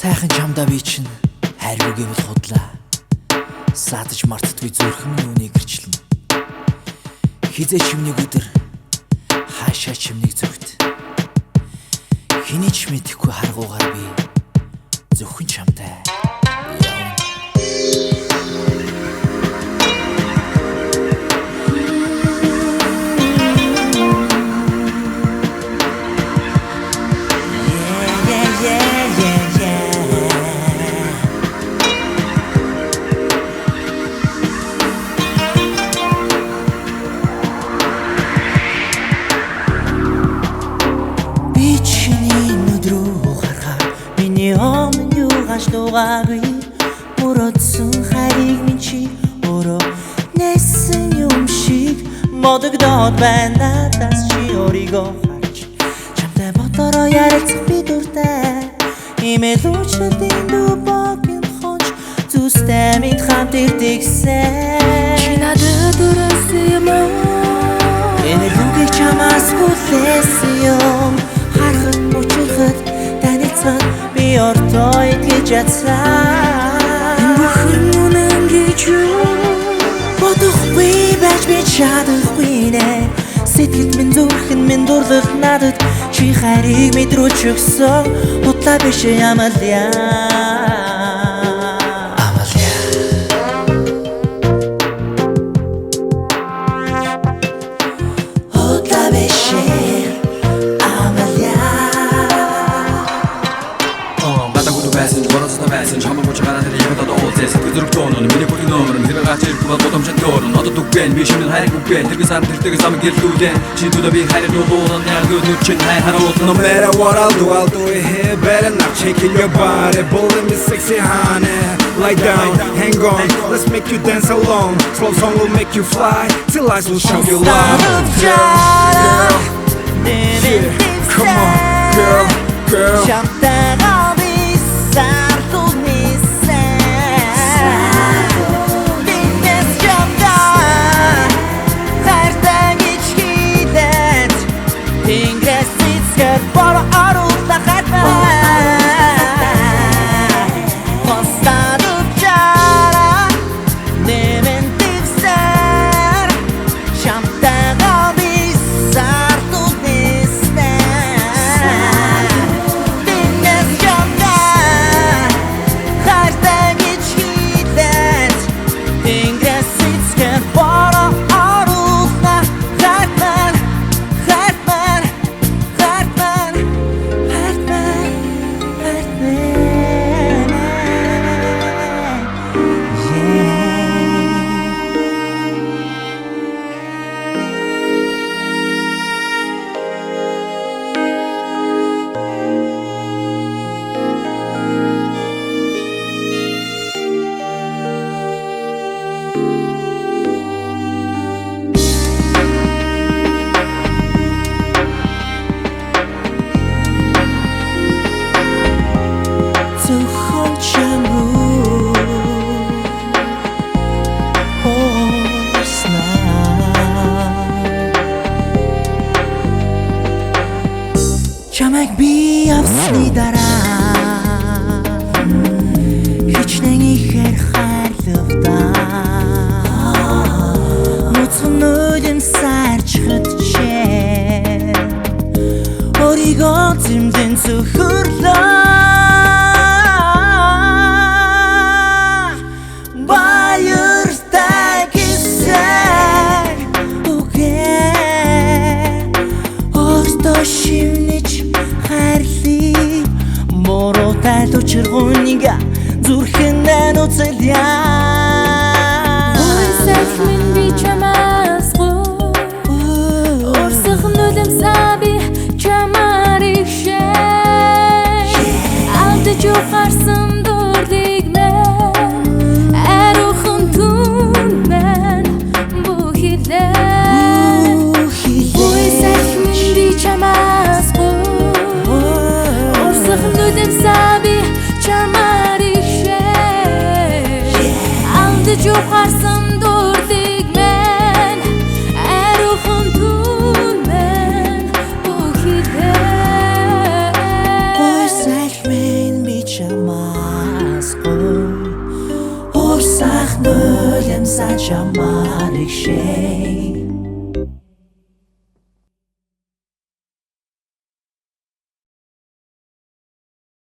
Сайхан чамдаа би чинь хайргүй гэвэл худлаа. Саатаж мартдаггүй зүрхэн минь үнийг гэрчлэн. Хизээ чимнийг өдөр хаашаа чимнийг зүгт. Хэний ч мэдэхгүй харгуугаар би зөвхөн чамтай явна. Дугаагүй мөрөдсөн хайрыг минь чи өөрөө нээсэн юм шиг бодогдоод байна надаас чи өөрийгөө харж чамтай бодороо ярилцах би дуртай имэлүүчдийн дубогийн хонч зүстэй минь хамт ирдэгсэн чи надад өрөөсөн юм энэ лүгийг чамаас хүлээсэн юм харахад мөчөрхөд танилцсан би ортой гэж ятсан бүхэн үнэн гэж бодохгүй байж би чадахгүй нэ сэтгэл минь зүрхэн минь дурлах надад чи хайрыг мэдрүүлж өгсөн удаа биш амалья удаа биш чамаа бочоо гараад яваад оолзээ сэтгэл зүрх тоон миний бүхий номер хэрэг гач ирэх бол бодомжтой дөрөн одоо дүгэн би шинэ хайрыг үгэн тэргээ сар тэртээ сам гэрлүүдэн чи түдэ би хайрыг дуулан яг гүн чин хайр харуул no matter what I'll do it here better not shaking your body pulling me sexy honey lie down hang on let's make you dance along slow song will make you fly till eyes will show you love girl come on girl чамайг би авсны дараа хичнээн ихээр хайрлагдаа нүцгэн нүдэн сарчхад чэ өөрийгөө зэмлэн зөвхөрлөө баяртай гэсэн үгээ өөртөө шивнэж хайрлыг моротай төчргүнийг зүрхэндээ нүцэлья Ойсах минь би чамаас орсох нүдэм саби чамаар ихшээ алдаж ухаарсан дурдыг мэн арухан түн мэн бүхилээ Ойсах минь би чамаас орсох нүдэм саби чамаар ихшээ алдаж ухаарсан дурдыг мэн арухан түн мэн бүхилээ Ойсах минь би чамаас Дурсах нулимсаа чамаарыг шээ